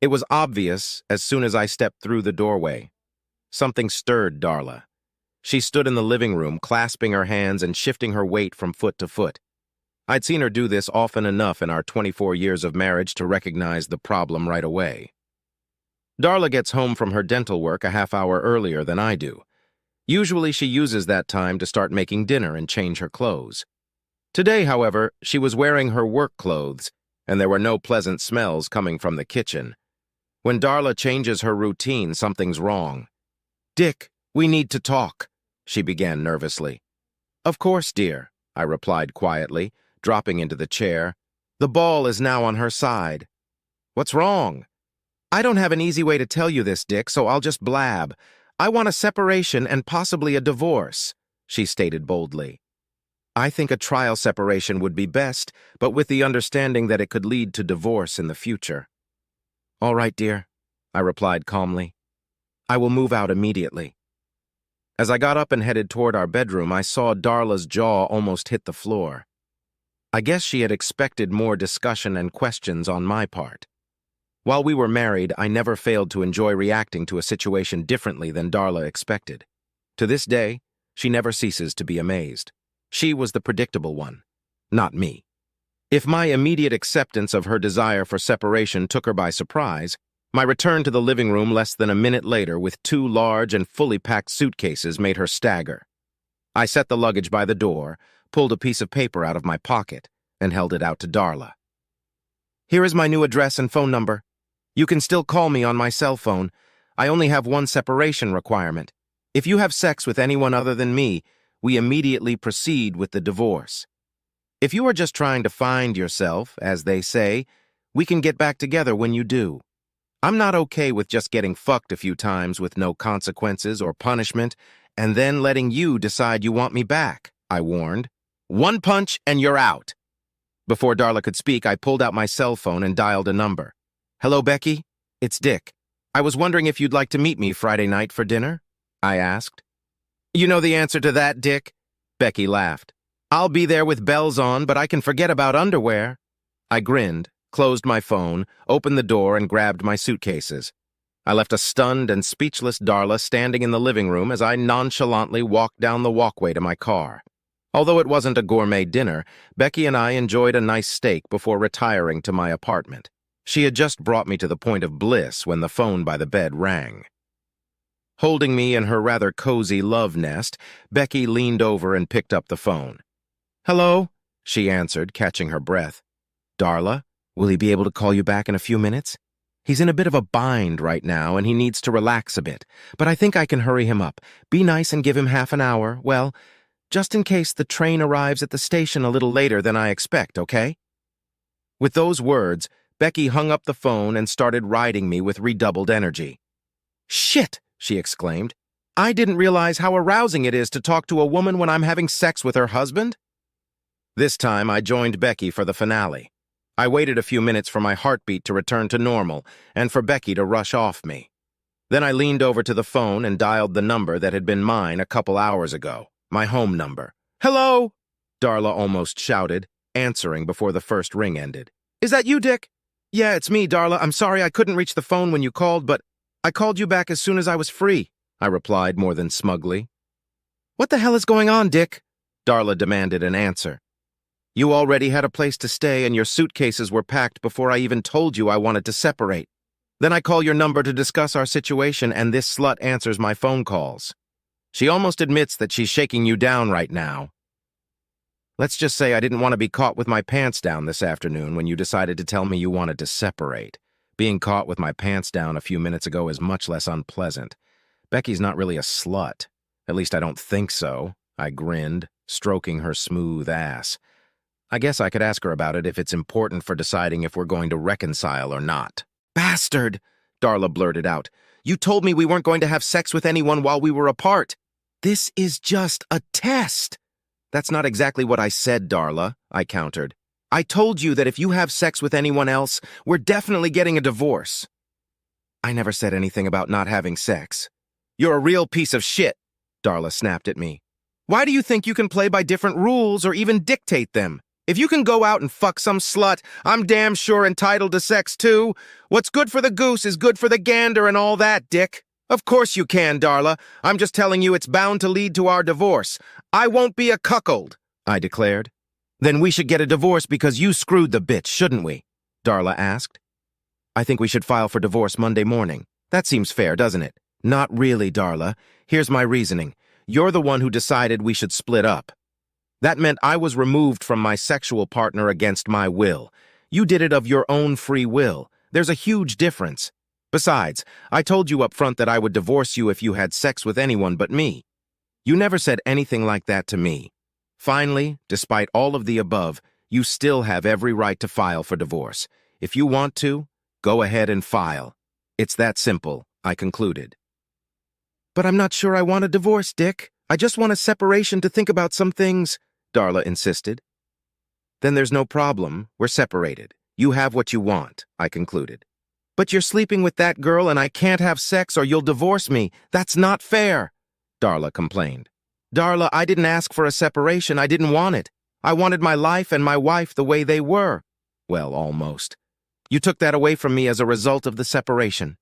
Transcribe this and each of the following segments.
It was obvious as soon as I stepped through the doorway. Something stirred Darla. She stood in the living room, clasping her hands and shifting her weight from foot to foot. I'd seen her do this often enough in our 24 years of marriage to recognize the problem right away. Darla gets home from her dental work a half hour earlier than I do. Usually she uses that time to start making dinner and change her clothes. Today, however, she was wearing her work clothes, and there were no pleasant smells coming from the kitchen. When Darla changes her routine, something's wrong. "Dick, we need to talk," she began nervously. "Of course, dear," I replied quietly, dropping into the chair. The ball is now on her side. "What's wrong?" "I don't have an easy way to tell you this, Dick, so I'll just blab. I want a separation and possibly a divorce," she stated boldly. "I think a trial separation would be best, but with the understanding that it could lead to divorce in the future." "All right, dear," I replied calmly. "I will move out immediately." As I got up and headed toward our bedroom, I saw Darla's jaw almost hit the floor. I guess she had expected more discussion and questions on my part. While we were married, I never failed to enjoy reacting to a situation differently than Darla expected. To this day, she never ceases to be amazed. She was the predictable one, not me. If my immediate acceptance of her desire for separation took her by surprise, my return to the living room less than a minute later with 2 large and fully packed suitcases made her stagger. I set the luggage by the door, pulled a piece of paper out of my pocket, and held it out to Darla. "Here is my new address and phone number. You can still call me on my cell phone. I only have one separation requirement. If you have sex with anyone other than me, we immediately proceed with the divorce. If you are just trying to find yourself, as they say, we can get back together when you do. I'm not okay with just getting fucked a few times with no consequences or punishment, and then letting you decide you want me back," I warned. "One punch and you're out." Before Darla could speak, I pulled out my cell phone and dialed a number. "Hello, Becky? It's Dick. I was wondering if you'd like to meet me Friday night for dinner?" I asked. "You know the answer to that, Dick?" Becky laughed. "I'll be there with bells on, but I can forget about underwear." I grinned, closed my phone, opened the door, and grabbed my suitcases. I left a stunned and speechless Darla standing in the living room as I nonchalantly walked down the walkway to my car. Although it wasn't a gourmet dinner, Becky and I enjoyed a nice steak before retiring to my apartment. She had just brought me to the point of bliss when the phone by the bed rang. Holding me in her rather cozy love nest, Becky leaned over and picked up the phone. "Hello," she answered, catching her breath. "Darla, will he be able to call you back in a few minutes? He's in a bit of a bind right now and he needs to relax a bit, but I think I can hurry him up. Be nice and give him half an hour, well, just in case the train arrives at the station a little later than I expect, okay?" With those words, Becky hung up the phone and started riding me with redoubled energy. "Shit!" she exclaimed. "I didn't realize how arousing it is to talk to a woman when I'm having sex with her husband." This time, I joined Becky for the finale. I waited a few minutes for my heartbeat to return to normal and for Becky to rush off me. Then I leaned over to the phone and dialed the number that had been mine a couple hours ago, my home number. "Hello?" Darla almost shouted, answering before the first ring ended. "Is that you, Dick?" "Yeah, it's me, Darla. I'm sorry I couldn't reach the phone when you called, but I called you back as soon as I was free," I replied more than smugly. "What the hell is going on, Dick?" Darla demanded an answer. "You already had a place to stay and your suitcases were packed before I even told you I wanted to separate. Then I call your number to discuss our situation and this slut answers my phone calls. She almost admits that she's shaking you down right now. Let's just say I didn't want to be caught with my pants down this afternoon when you decided to tell me you wanted to separate. Being caught with my pants down a few minutes ago is much less unpleasant. Becky's not really a slut. At least I don't think so," I grinned, stroking her smooth ass. "I guess I could ask her about it if it's important for deciding if we're going to reconcile or not." "Bastard!" Darla blurted out. "You told me we weren't going to have sex with anyone while we were apart. This is just a test." "That's not exactly what I said, Darla," I countered. "I told you that if you have sex with anyone else, we're definitely getting a divorce." "I never said anything about not having sex." "You're a real piece of shit," Darla snapped at me. "Why do you think you can play by different rules or even dictate them? If you can go out and fuck some slut, I'm damn sure entitled to sex too. What's good for the goose is good for the gander and all that, Dick. Of course you can, Darla. I'm just telling you it's bound to lead to our divorce. I won't be a cuckold, I declared. Then we should get a divorce because you screwed the bitch, shouldn't we? Darla asked. I think we should file for divorce Monday morning. That seems fair, doesn't it? Not really, Darla. Here's my reasoning. You're the one who decided we should split up. That meant I was removed from my sexual partner against my will. You did it of your own free will. There's a huge difference. Besides, I told you up front that I would divorce you if you had sex with anyone but me. You never said anything like that to me. Finally, despite all of the above, you still have every right to file for divorce. If you want to, go ahead and file. It's that simple, I concluded. But I'm not sure I want a divorce, Dick. I just want a separation to think about some things, Darla insisted. Then there's no problem. We're separated. You have what you want, I concluded. But you're sleeping with that girl and I can't have sex or you'll divorce me. That's not fair, Darla complained. Darla, I didn't ask for a separation. I didn't want it. I wanted my life and my wife the way they were. Well, almost. You took that away from me as a result of the separation.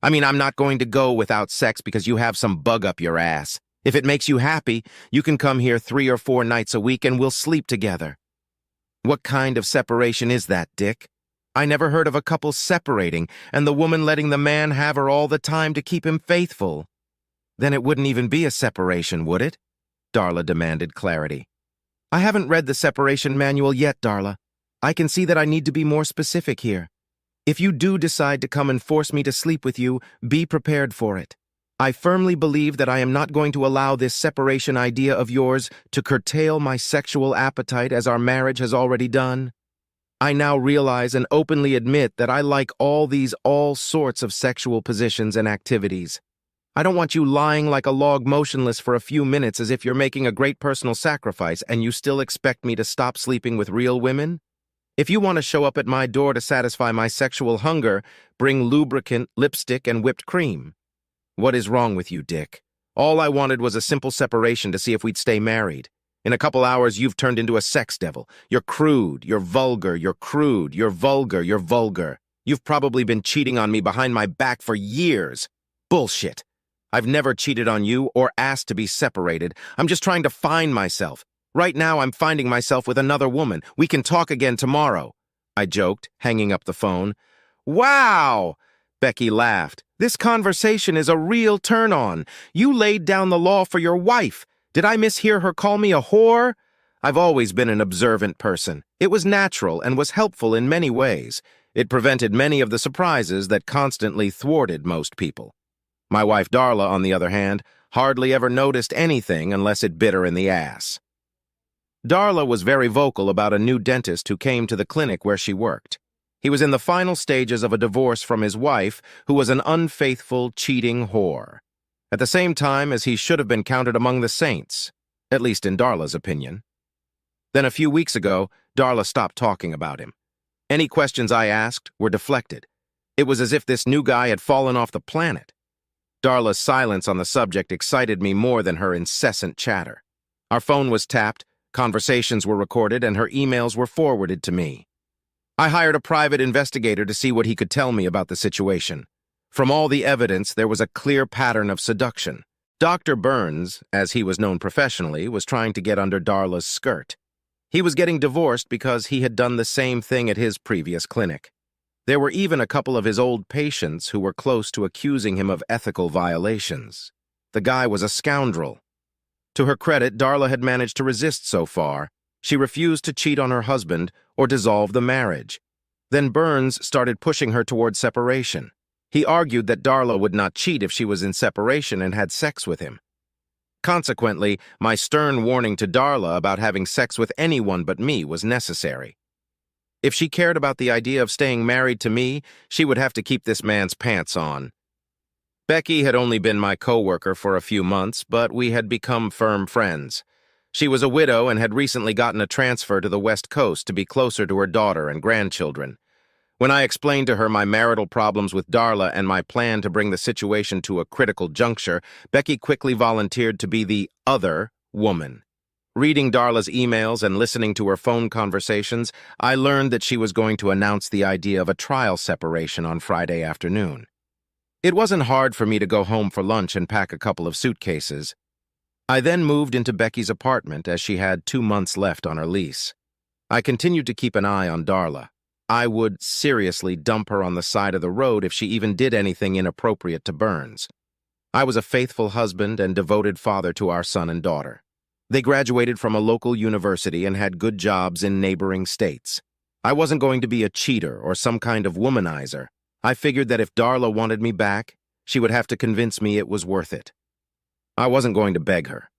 I mean, I'm not going to go without sex because you have some bug up your ass. If it makes you happy, you can come here 3 or 4 nights a week and we'll sleep together. What kind of separation is that, Dick? I never heard of a couple separating and the woman letting the man have her all the time to keep him faithful. Then it wouldn't even be a separation, would it? Darla demanded clarity. I haven't read the separation manual yet, Darla. I can see that I need to be more specific here. If you do decide to come and force me to sleep with you, be prepared for it. I firmly believe that I am not going to allow this separation idea of yours to curtail my sexual appetite as our marriage has already done. I now realize and openly admit that I like all sorts of sexual positions and activities. I don't want you lying like a log motionless for a few minutes as if you're making a great personal sacrifice and you still expect me to stop sleeping with real women? If you want to show up at my door to satisfy my sexual hunger, bring lubricant, lipstick, and whipped cream. What is wrong with you, Dick? All I wanted was a simple separation to see if we'd stay married. In a couple hours, you've turned into a sex devil. You're crude, you're vulgar, you're crude, you're vulgar, you're vulgar. You've probably been cheating on me behind my back for years. Bullshit. I've never cheated on you or asked to be separated. I'm just trying to find myself. Right now, I'm finding myself with another woman. We can talk again tomorrow, I joked, hanging up the phone. Wow! Becky laughed. This conversation is a real turn-on. You laid down the law for your wife. Did I mishear her call me a whore? I've always been an observant person. It was natural and was helpful in many ways. It prevented many of the surprises that constantly thwarted most people. My wife Darla, on the other hand, hardly ever noticed anything unless it bit her in the ass. Darla was very vocal about a new dentist who came to the clinic where she worked. He was in the final stages of a divorce from his wife, who was an unfaithful, cheating whore. At the same time as he should have been counted among the saints, at least in Darla's opinion. Then a few weeks ago, Darla stopped talking about him. Any questions I asked were deflected. It was as if this new guy had fallen off the planet. Darla's silence on the subject excited me more than her incessant chatter. Our phone was tapped, conversations were recorded, and her emails were forwarded to me. I hired a private investigator to see what he could tell me about the situation. From all the evidence, there was a clear pattern of seduction. Dr. Burns, as he was known professionally, was trying to get under Darla's skirt. He was getting divorced because he had done the same thing at his previous clinic. There were even a couple of his old patients who were close to accusing him of ethical violations. The guy was a scoundrel. To her credit, Darla had managed to resist so far. She refused to cheat on her husband or dissolve the marriage. Then Burns started pushing her toward separation. He argued that Darla would not cheat if she was in separation and had sex with him. Consequently, my stern warning to Darla about having sex with anyone but me was necessary. If she cared about the idea of staying married to me, she would have to keep this man's pants on. Becky had only been my coworker for a few months, but we had become firm friends. She was a widow and had recently gotten a transfer to the West Coast to be closer to her daughter and grandchildren. When I explained to her my marital problems with Darla and my plan to bring the situation to a critical juncture, Becky quickly volunteered to be the other woman. Reading Darla's emails and listening to her phone conversations, I learned that she was going to announce the idea of a trial separation on Friday afternoon. It wasn't hard for me to go home for lunch and pack a couple of suitcases. I then moved into Becky's apartment as she had 2 months left on her lease. I continued to keep an eye on Darla. I would seriously dump her on the side of the road if she even did anything inappropriate to Burns. I was a faithful husband and devoted father to our son and daughter. They graduated from a local university and had good jobs in neighboring states. I wasn't going to be a cheater or some kind of womanizer. I figured that if Darla wanted me back, she would have to convince me it was worth it. I wasn't going to beg her.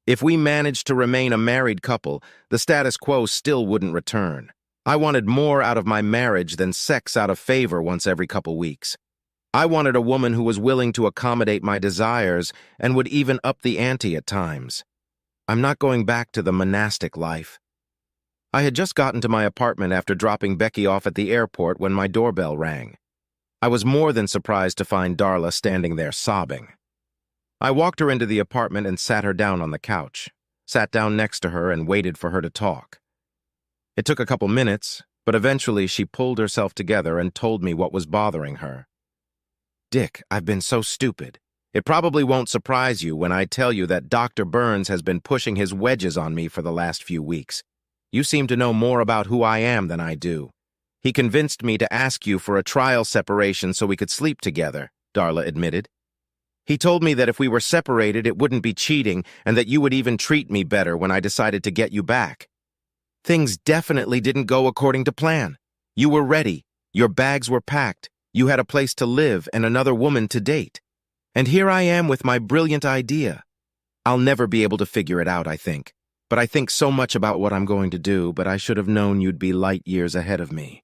If we managed to remain a married couple, the status quo still wouldn't return. I wanted more out of my marriage than sex out of favor once every couple weeks. I wanted a woman who was willing to accommodate my desires and would even up the ante at times. I'm not going back to the monastic life. I had just gotten to my apartment after dropping Becky off at the airport when my doorbell rang. I was more than surprised to find Darla standing there sobbing. I walked her into the apartment and sat her down on the couch, sat down next to her and waited for her to talk. It took a couple minutes, but eventually she pulled herself together and told me what was bothering her. "Dick, I've been so stupid. It probably won't surprise you when I tell you that Dr. Burns has been pushing his wedges on me for the last few weeks. You seem to know more about who I am than I do. He convinced me to ask you for a trial separation so we could sleep together," Darla admitted. "He told me that if we were separated, it wouldn't be cheating and that you would even treat me better when I decided to get you back. Things definitely didn't go according to plan. You were ready. Your bags were packed. You had a place to live and another woman to date. And here I am with my brilliant idea. I'll never be able to figure it out, I think. But I think so much about what I'm going to do, but I should have known you'd be light years ahead of me.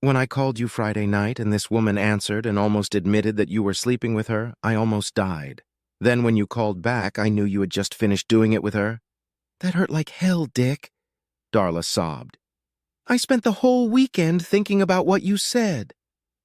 When I called you Friday night and this woman answered and almost admitted that you were sleeping with her, I almost died. Then when you called back, I knew you had just finished doing it with her. That hurt like hell, Dick," Darla sobbed. "I spent the whole weekend thinking about what you said.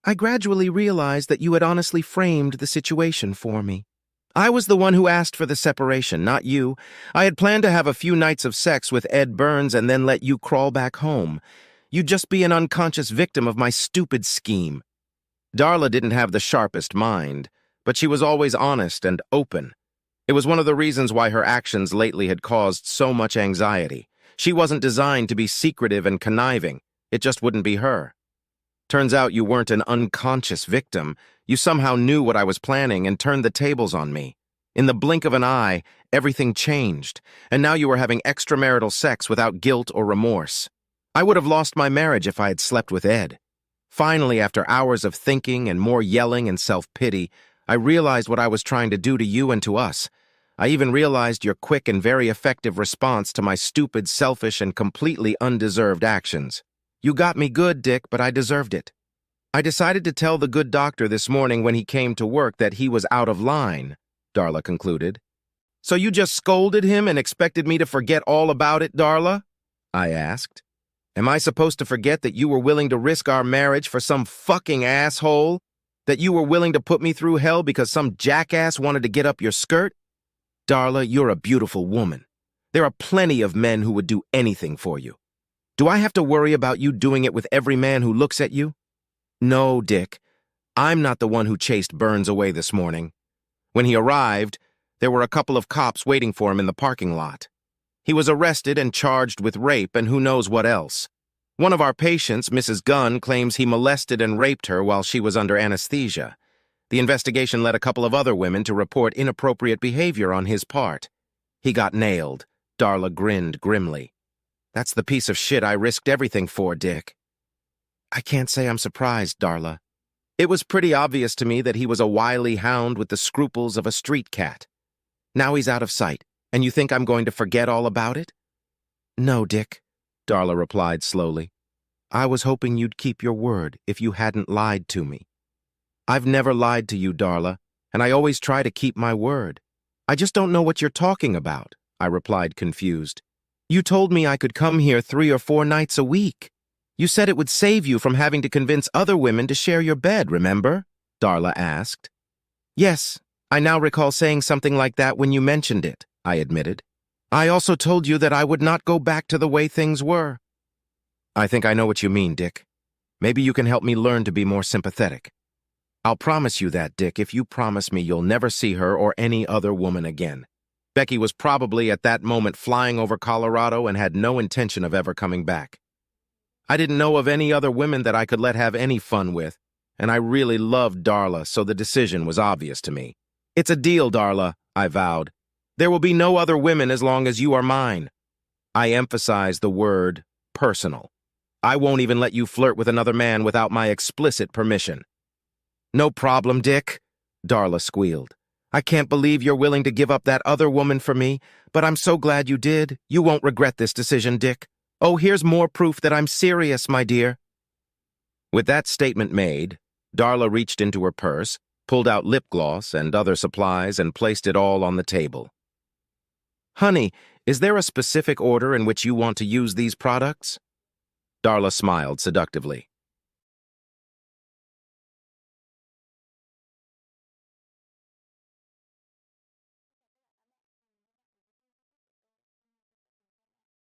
I gradually realized that you had honestly framed the situation for me. I was the one who asked for the separation, not you. I had planned to have a few nights of sex with Ed Burns and then let you crawl back home. You'd just be an unconscious victim of my stupid scheme." Darla didn't have the sharpest mind, but she was always honest and open. It was one of the reasons why her actions lately had caused so much anxiety. She wasn't designed to be secretive and conniving. It just wouldn't be her. Turns out you weren't an unconscious victim. You somehow knew what I was planning and turned the tables on me. In the blink of an eye, everything changed, and now you were having extramarital sex without guilt or remorse. I would have lost my marriage if I had slept with Ed. Finally, after hours of thinking and more yelling and self-pity, I realized what I was trying to do to you and to us. I even realized your quick and very effective response to my stupid, selfish, and completely undeserved actions. You got me good, Dick, but I deserved it. I decided to tell the good doctor this morning when he came to work that he was out of line," Darla concluded. "So you just scolded him and expected me to forget all about it, Darla?" I asked. "Am I supposed to forget that you were willing to risk our marriage for some fucking asshole? That you were willing to put me through hell because some jackass wanted to get up your skirt? Darla, you're a beautiful woman. There are plenty of men who would do anything for you. Do I have to worry about you doing it with every man who looks at you? No, Dick. I'm not the one who chased Burns away this morning. When he arrived, there were a couple of cops waiting for him in the parking lot. He was arrested and charged with rape and who knows what else. One of our patients, Mrs. Gunn, claims he molested and raped her while she was under anesthesia. The investigation led a couple of other women to report inappropriate behavior on his part. He got nailed. Darla grinned grimly. That's the piece of shit I risked everything for, Dick. I can't say I'm surprised, Darla. It was pretty obvious to me that he was a wily hound with the scruples of a street cat. Now he's out of sight, and you think I'm going to forget all about it? No, Dick, Darla replied slowly. I was hoping you'd keep your word if you hadn't lied to me. I've never lied to you, Darla, and I always try to keep my word. I just don't know what you're talking about, I replied confused. You told me I could come here 3 or 4 nights a week. You said it would save you from having to convince other women to share your bed, remember? Darla asked. Yes, I now recall saying something like that when you mentioned it, I admitted. I also told you that I would not go back to the way things were. I think I know what you mean, Dick. Maybe you can help me learn to be more sympathetic. I'll promise you that, Dick, if you promise me you'll never see her or any other woman again. Becky was probably at that moment flying over Colorado and had no intention of ever coming back. I didn't know of any other women that I could let have any fun with, and I really loved Darla, so the decision was obvious to me. It's a deal, Darla, I vowed. There will be no other women as long as you are mine. I emphasized the word personal. I won't even let you flirt with another man without my explicit permission. No problem, Dick, Darla squealed. I can't believe you're willing to give up that other woman for me, but I'm so glad you did. You won't regret this decision, Dick. Oh, here's more proof that I'm serious, my dear. With that statement made, Darla reached into her purse, pulled out lip gloss and other supplies, and placed it all on the table. Honey, is there a specific order in which you want to use these products? Darla smiled seductively.